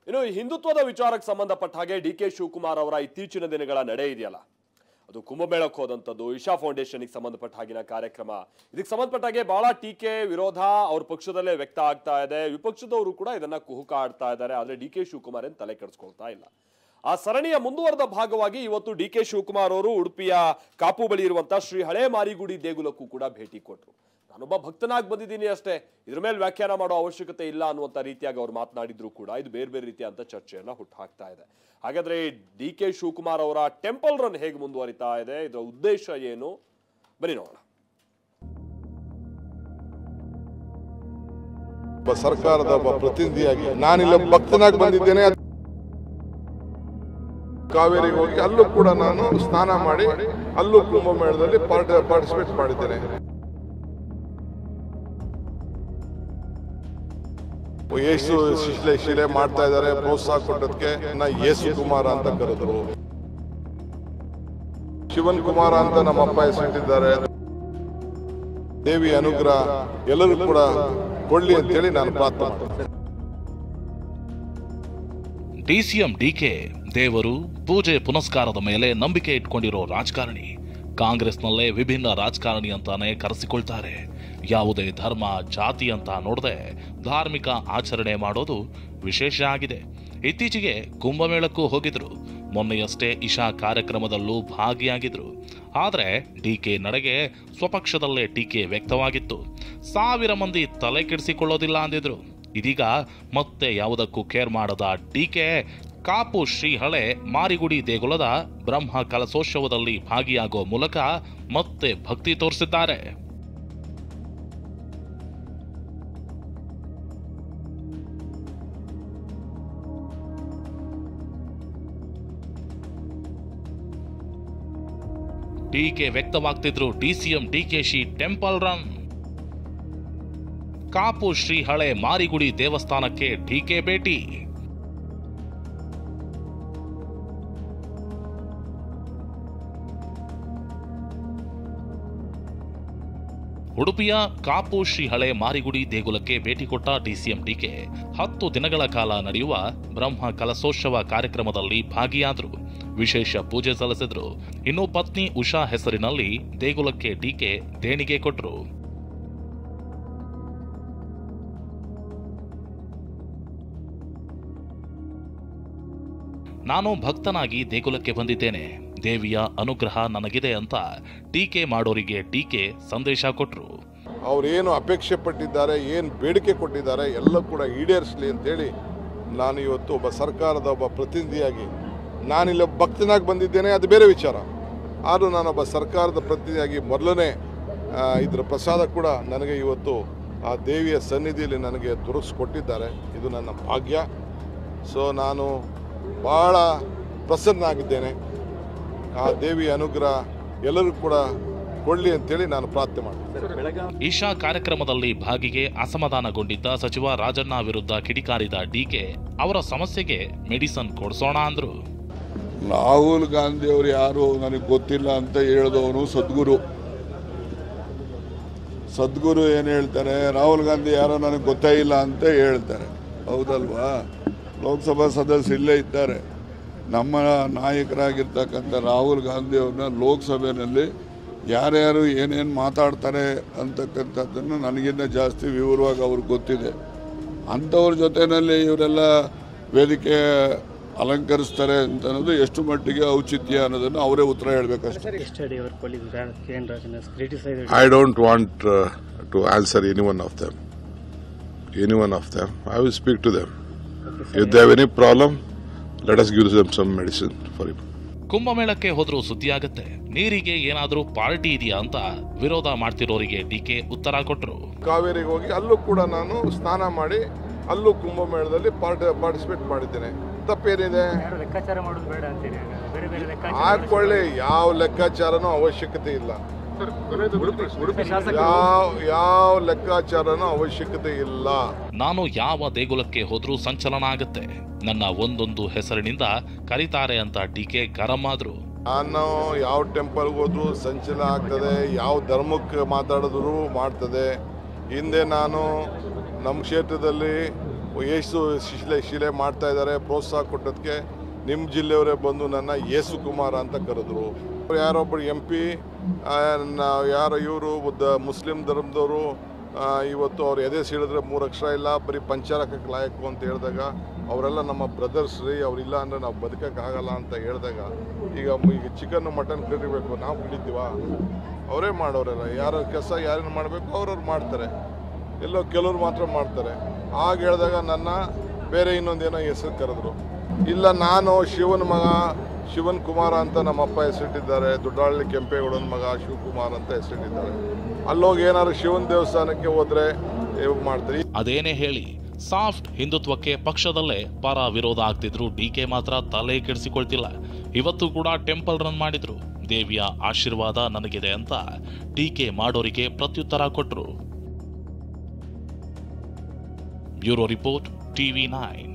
ಇನ್ನು ಹಿಂದುತ್ವದ ವಿಚಾರಕ್ಕೆ ಸಂಬಂಧಪಟ್ಟ ಹಾಗೆ ಡಿ.ಕೆ. ಶಿವಕುಮಾರ್ ಅವರ ಇತ್ತೀಚಿನ ದಿನಗಳ ನಡೆ ಇದೆಯಲ್ಲ, ಅದು ಕುಂಭಮೇಳಕ್ಕೆ ಹೋದಂಥದ್ದು, ಇಶಾ ಫೌಂಡೇಶನ್ಗೆ ಸಂಬಂಧಪಟ್ಟ ಹಾಗಿನ ಕಾರ್ಯಕ್ರಮ, ಇದಕ್ಕೆ ಸಂಬಂಧಪಟ್ಟ ಹಾಗೆ ಬಹಳ ಟೀಕೆ ವಿರೋಧ ಅವ್ರ ಪಕ್ಷದಲ್ಲೇ ವ್ಯಕ್ತ ಆಗ್ತಾ ಇದೆ. ವಿಪಕ್ಷದವರು ಕೂಡ ಇದನ್ನ ಕುಹುಕ ಆಡ್ತಾ ಇದ್ದಾರೆ. ಆದ್ರೆ ಡಿ.ಕೆ. ಶಿವಕುಮಾರ್ ಏನು ತಲೆ ಕೆಡಿಸ್ಕೊಳ್ತಾ ಇಲ್ಲ. ಆ ಸರಣಿಯ ಮುಂದುವರೆದ ಭಾಗವಾಗಿ ಇವತ್ತು ಡಿ.ಕೆ. ಶಿವಕುಮಾರ್ ಅವರು ಉಡುಪಿಯ ಕಾಪು ಬಳಿ ಇರುವಂತಹ ಶ್ರೀ ಹಳೆ ಮಾರಿಗುಡಿ ದೇಗುಲಕ್ಕೂ ಕೂಡ ಭೇಟಿ ಕೊಟ್ಟರು. ನಾನೊಬ್ಬ ಭಕ್ತನಾಗಿ ಬಂದಿದ್ದೀನಿ ಅಷ್ಟೇ, ಇದ್ರ ಮೇಲೆ ವ್ಯಾಖ್ಯಾನ ಮಾಡೋ ಅವಶ್ಯಕತೆ ಇಲ್ಲ ಅನ್ನುವಂಥ ರೀತಿಯಾಗಿ ಅವ್ರು ಮಾತನಾಡಿದ್ರು ಕೂಡ ಇದು ಬೇರೆ ಬೇರೆ ರೀತಿಯಂತ ಚರ್ಚೆಯನ್ನ ಹುಟ್ಟು ಹಾಕ್ತಾ ಇದೆ. ಹಾಗಾದ್ರೆ ಡಿ.ಕೆ. ಶಿವಕುಮಾರ್ ಅವರ ಟೆಂಪಲ್ ರನ್ ಹೇಗೆ ಮುಂದುವರಿತಾ ಇದೆ, ಇದರ ಉದ್ದೇಶ ಏನು, ಬನ್ನಿ ನೋಡೋಣ. ಸರ್ಕಾರದ ಒಬ್ಬ ಪ್ರತಿನಿಧಿಯಾಗಿ ನಾನಿಲ್ಲ ಭಕ್ತನಾಗಿ ಬಂದಿದ್ದೇನೆ. ಕಾವೇರಿಗೆ ಹೋಗಿ ಅಲ್ಲೂ ಕೂಡ ನಾನು ಸ್ನಾನ ಮಾಡಿ ಅಲ್ಲೂ ಕುಂಭಮೇಳದಲ್ಲಿ ಪಾರ್ಟಿಸಿಪೇಟ್ ಮಾಡಿದ್ದೇನೆ. ಯೇಸು ಶಿಲೆ ಮಾಡ್ತಾ ಇದ್ದಾರೆ, ಪ್ರೋತ್ಸಾಹ ಕೊಟ್ಟದಕ್ಕೆ ಯೇಸು ಕುಮಾರ ಅಂತ ಕರೆದ್ರು. ಶಿವನ್ ಕುಮಾರ ಅಂತ ನಮ್ಮ ಅಪ್ಪ ಹೆಸರಿಟ್ಟಿದ್ದಾರೆ. ದೇವಿ ಅನುಗ್ರಹ ಎಲ್ಲರೂ ಕೂಡ ಕೊಡ್ಲಿ ಅಂತೇಳಿ ನಾನು ಪ್ರಾರ್ಥನೆ ಮಾಡ್ತೇನೆ. ಡಿಸಿಎಂ ಡಿಕೆ ದೇವರು ಪೂಜೆ ಪುನಸ್ಕಾರದ ಮೇಲೆ ನಂಬಿಕೆ ಇಟ್ಕೊಂಡಿರೋ ರಾಜಕಾರಣಿ. ಕಾಂಗ್ರೆಸ್ನಲ್ಲೇ ವಿಭಿನ್ನ ರಾಜಕಾರಣಿ ಅಂತಾನೆ ಕರೆಸಿಕೊಳ್ತಾರೆ. ಯಾವುದೇ ಧರ್ಮ ಜಾತಿ ಅಂತ ನೋಡದೆ ಧಾರ್ಮಿಕ ಆಚರಣೆ ಮಾಡೋದು ವಿಶೇಷ ಆಗಿದೆ. ಇತ್ತೀಚೆಗೆ ಕುಂಭಮೇಳಕ್ಕೂ ಹೋಗಿದ್ರು. ಮೊನ್ನೆಯಷ್ಟೇ ಇಶಾ ಕಾರ್ಯಕ್ರಮದಲ್ಲೂ ಭಾಗಿಯಾಗಿದ್ರು. ಆದರೆ ಡಿಕೆ ನಡೆಗೆ ಸ್ವಪಕ್ಷದಲ್ಲೇ ಟೀಕೆ ವ್ಯಕ್ತವಾಗಿತ್ತು. 1000 ಮಂದಿ ತಲೆ ಕೆಡಿಸಿಕೊಳ್ಳೋದಿಲ್ಲ ಅಂದಿದ್ರು. ಇದೀಗ ಮತ್ತೆ ಯಾವುದಕ್ಕೂ ಕೇರ್ ಮಾಡದ ಡಿಕೆ ಕಾಪು ಶ್ರೀ ಹಳೆ ಮಾರಿಗುಡಿ ದೇಗುಲದ ಬ್ರಹ್ಮ ಕಲಶೋತ್ಸವದಲ್ಲಿ ಭಾಗಿಯಾಗೋ ಮೂಲಕ ಮತ್ತೆ ಭಕ್ತಿ ತೋರಿಸಿದ್ದಾರೆ. ಟೀಕೆ ವ್ಯಕ್ತವಾಗ್ತಿದ್ರು DCM DKShi temple run. Kapu Shri ಹಳೆ ಮಾರಿಗುಡಿ ದೇವಸ್ಥಾನಕ್ಕೆ ಡಿಕೆ ಭೇಟಿ. ಉಡುಪಿಯ ಕಾಪು ಶ್ರೀ ಹಳೆ ಮಾರಿಗುಡಿ ದೇಗುಲಕ್ಕೆ ಭೇಟಿ ಕೊಟ್ಟ ಡಿಸಿಎಂ ಡಿಕೆ 10 ದಿನಗಳ ಕಾಲ ನಡೆಯುವ ಬ್ರಹ್ಮ ಕಲಶೋತ್ಸವ ಕಾರ್ಯಕ್ರಮದಲ್ಲಿ ಭಾಗಿಯಾದರು. ವಿಶೇಷ ಪೂಜೆ ಸಲ್ಲಿಸಿದ್ರು. ಇನ್ನು ಪತ್ನಿ ಉಷಾ ಹೆಸರಿನಲ್ಲಿ ದೇಗುಲಕ್ಕೆ ಡಿಕೆ ದೇಣಿಗೆ ಕೊಟ್ಟರು. ನಾನು ಭಕ್ತನಾಗಿ ದೇಗುಲಕ್ಕೆ ಬಂದಿದ್ದೇನೆ. ದೇವಿಯ ಅನುಗ್ರಹ ನನಗಿದೆ ಅಂತ ಟೀಕೆ ಮಾಡೋರಿಗೆ ಟೀಕೆ ಸಂದೇಶ ಕೊಟ್ಟರು. ಅವ್ರೇನು ಅಪೇಕ್ಷೆ ಪಟ್ಟಿದ್ದಾರೆ, ಏನು ಬೇಡಿಕೆ ಕೊಟ್ಟಿದ್ದಾರೆ ಎಲ್ಲ ಕೂಡ ಈಡೇರಿಸಲಿ ಅಂತೇಳಿ ನಾನು ಇವತ್ತು ಒಬ್ಬ ಸರ್ಕಾರದ ಒಬ್ಬ ಪ್ರತಿನಿಧಿಯಾಗಿ ನಾನಿಲ್ಲ ಭಕ್ತನಾಗಿ ಬಂದಿದ್ದೇನೆ, ಅದು ಬೇರೆ ವಿಚಾರ. ಆದರೂ ನಾನೊಬ್ಬ ಸರ್ಕಾರದ ಪ್ರತಿನಿಧಿಯಾಗಿ ಮೊದಲನೇ ಇದರ ಪ್ರಸಾದ ಕೂಡ ನನಗೆ ಇವತ್ತು ಆ ದೇವಿಯ ಸನ್ನಿಧಿಯಲ್ಲಿ ನನಗೆ ದೊರಕಿಸ್ಕೊಟ್ಟಿದ್ದಾರೆ. ಇದು ನನ್ನ ಭಾಗ್ಯ. ಸೊ ನಾನು ಭಾಳ ಪ್ರಸನ್ನನಾಗಿದ್ದೇನೆ. ಆ ದೇವಿಯ ಅನುಗ್ರಹ ಎಲ್ಲರೂ ಕೂಡ ಕೊಡ್ಲಿ ಅಂತೇಳಿ ನಾನು ಪ್ರಾರ್ಥನೆ ಮಾಡ್ತೇನೆ. ಇಶಾ ಕಾರ್ಯಕ್ರಮದಲ್ಲಿ ಭಾಗಿಗೆ ಅಸಮಾಧಾನಗೊಂಡಿದ್ದ ಸಚಿವ ರಾಜಣ್ಣ ವಿರುದ್ಧ ಕಿಡಿಕಾರಿದ ಡಿಕೆ ಅವರ ಸಮಸ್ಯೆಗೆ ಮೆಡಿಸನ್ ಕೊಡಿಸೋಣ ಅಂದ್ರು. ರಾಹುಲ್ ಗಾಂಧಿ ಅವರು ಯಾರು ನನಗೆ ಗೊತ್ತಿಲ್ಲ ಅಂತ ಹೇಳಿದವನು ಸದ್ಗುರು ಏನು ಹೇಳ್ತಾರೆ, ರಾಹುಲ್ ಗಾಂಧಿ ಯಾರೋ ನನಗೆ ಗೊತ್ತೇ ಇಲ್ಲ ಅಂತ ಹೇಳ್ತಾರೆ. ಹೌದಲ್ವಾ? ಲೋಕಸಭಾ ಸದಸ್ಯರು ಇಲ್ಲೇ ಇದ್ದಾರೆ. ನಮ್ಮ ನಾಯಕರಾಗಿರ್ತಕ್ಕಂಥ ರಾಹುಲ್ ಗಾಂಧಿ ಅವ್ರನ್ನ ಲೋಕಸಭೆಯಲ್ಲಿ ಯಾರ್ಯಾರು ಏನೇನು ಮಾತಾಡ್ತಾರೆ ಅಂತಕ್ಕಂಥದ್ದನ್ನು ನನಗಿಂತ ಜಾಸ್ತಿ ವಿವರವಾಗಿ ಅವ್ರಿಗೆ ಗೊತ್ತಿದೆ. ಅಂಥವ್ರ ಜೊತೆಯಲ್ಲಿ ಇವರೆಲ್ಲ ವೇದಿಕೆ ಅಲಂಕರಿಸ್ತಾರೆ ಅಂತ ಅನ್ನೋದು ಎಷ್ಟು ಮಟ್ಟಿಗೆ ಔಚಿತ್ಯ ಅನ್ನೋದನ್ನು ಅವರೇ ಉತ್ತರ ಹೇಳಬೇಕಷ್ಟೇ. I don't want to answer any one of them. I will speak to them. If they have any problem, let us give them some medicine for him. ಕುಂಭಮೇಳಕ್ಕೆ ಹೋದ್ರೂ ಸುದ್ದಿಯಾಗತ್ತೆ. ನೀರಿಗೆ ಏನಾದರೂ ಪಾರ್ಟಿ ಇದೆಯಾ ಅಂತ ವಿರೋಧ ಮಾಡ್ತಿರೋರಿಗೆ ಡಿಕೆ ಉತ್ತರ ಕೊಟ್ಟರು. ಕಾವೇರಿಗೆ ಹೋಗಿ ಅಲ್ಲೂ ಕೂಡ ನಾನು ಸ್ನಾನ ಮಾಡಿ ಅಲ್ಲೂ ಕುಂಭಮೇಳದಲ್ಲಿ ಪಾರ್ಟಿಸಿಪೇಟ್ ಮಾಡಿದ್ದೇನೆ. ತಪ್ಪೇನಿದೆ? ಹಾಕೊಳ್ಳಿ, ಯಾವ ಲೆಕ್ಕಾಚಾರನೂ ಅವಶ್ಯಕತೆ ಇಲ್ಲ. ಯಾವ ಲೆಕ್ಕಾಚಾರನೂ ಅವಶ್ಯಕತೆ ಇಲ್ಲ. ನಾನು ಯಾವ ದೇಗುಲಕ್ಕೆ ಹೋದ್ರೂ ಸಂಚಲನ ಆಗತ್ತೆ. ನನ್ನ ಒಂದೊಂದು ಹೆಸರಿನಿಂದ ಕರೀತಾರೆ ಅಂತ ಡಿಕೆ ಗರಂ ಆದ್ರು. ನಾನು ಯಾವ ಟೆಂಪಲ್ಗೆ ಹೋದ್ರು ಸಂಚಲನ ಆಗ್ತದೆ, ಯಾವ ಧರ್ಮಕ್ಕೆ ಮಾತಾಡಿದ್ರು ಮಾಡ್ತದೆ. ಹಿಂದೆ ನಾನು ನಮ್ಮ ಕ್ಷೇತ್ರದಲ್ಲಿ ಯೇಸು ಶಿಲೆ ಮಾಡ್ತಾ ಇದ್ದಾರೆ, ಪ್ರೋತ್ಸಾಹ ಕೊಟ್ಟದಕ್ಕೆ ನಿಮ್ಮ ಜಿಲ್ಲೆಯವರೇ ಬಂದು ನನ್ನ ಯೇಸು ಕುಮಾರ ಅಂತ ಕರೆದ್ರು. ಯಾರೊಬ್ಬರು MP ಯಾರೋ ಇವರು ಮುಸ್ಲಿಂ ಧರ್ಮದವರು ಇವತ್ತು ಅವ್ರು ಎದೆ ಸೀಳಿದ್ರೆ 3 ಅಕ್ಷರ ಇಲ್ಲ, ಬರೀ ಪಂಚರಕಕ್ಕೆ ಲಾಯಕು ಅಂತ ಹೇಳಿದಾಗ ಅವರೆಲ್ಲ ನಮ್ಮ ಬ್ರದರ್ಸ್ ರೀ, ಅವರಿಲ್ಲ ಅಂದರೆ ನಾವು ಬದುಕೋಕ್ಕಾಗಲ್ಲ ಅಂತ ಹೇಳಿದಾಗ ಈಗ ಚಿಕನ್ನು ಮಟನ್ ಕರಿಬೇಕು, ನಾವು ಹಿಡಿತೀವ? ಅವರೇ ಮಾಡೋರೆಲ್ಲ, ಯಾರ ಕೆಲಸ ಯಾರೇನು ಮಾಡಬೇಕು ಅವ್ರವ್ರು ಮಾಡ್ತಾರೆ, ಎಲ್ಲೋ ಕೆಲವ್ರು ಮಾತ್ರ ಮಾಡ್ತಾರೆ. ಆಗ ಹೇಳಿದಾಗ ನನ್ನ ಬೇರೆ ಇನ್ನೊಂದೇನೋ ಹೆಸರು ಕರೆದ್ರು. ಇಲ್ಲ, ನಾನು ಶಿವನ ಮಗ ಶಿವನ್ ಕುಮಾರ ಅಂತ ನಮ್ಮಪ್ಪ ಹೆಸರಿಟ್ಟಿದ್ದಾರೆ, ದೊಡ್ಡಹಳ್ಳಿ ಕೆಂಪೇಗೌಡನ ಮಗ ಶಿವಕುಮಾರ್ ಅಂತ ಹೆಸರಿಟ್ಟಿದ್ದಾರೆ. ಅಲ್ಲೋಗಿ ಏನಾದ್ರು ಶಿವನ ದೇವಸ್ಥಾನಕ್ಕೆ ಹೋದ್ರೆ ಮಾಡ್ತಾರೆ. ಅದೇನೇ ಹೇಳಿ, ಸಾಫ್ಟ್ ಹಿಂದುತ್ವಕ್ಕೆ ಪಕ್ಷದಲ್ಲೇ ಪರ ವಿರೋಧ ಆಗ್ತಿದ್ರು DK ಮಾತ್ರ ತಲೆ ಕೆಡಿಸಿಕೊಳ್ತಿಲ್ಲ. ಇವತ್ತು ಕೂಡ ಟೆಂಪಲ್ ರನ್ ಮಾಡಿದ್ರು. ದೇವಿಯ ಆಶೀರ್ವಾದ ನನಗಿದೆ ಅಂತ ಟೀಕೆ ಮಾಡೋರಿಗೆ ಪ್ರತ್ಯುತ್ತರ ಕೊಟ್ರು. Bureau report TV9.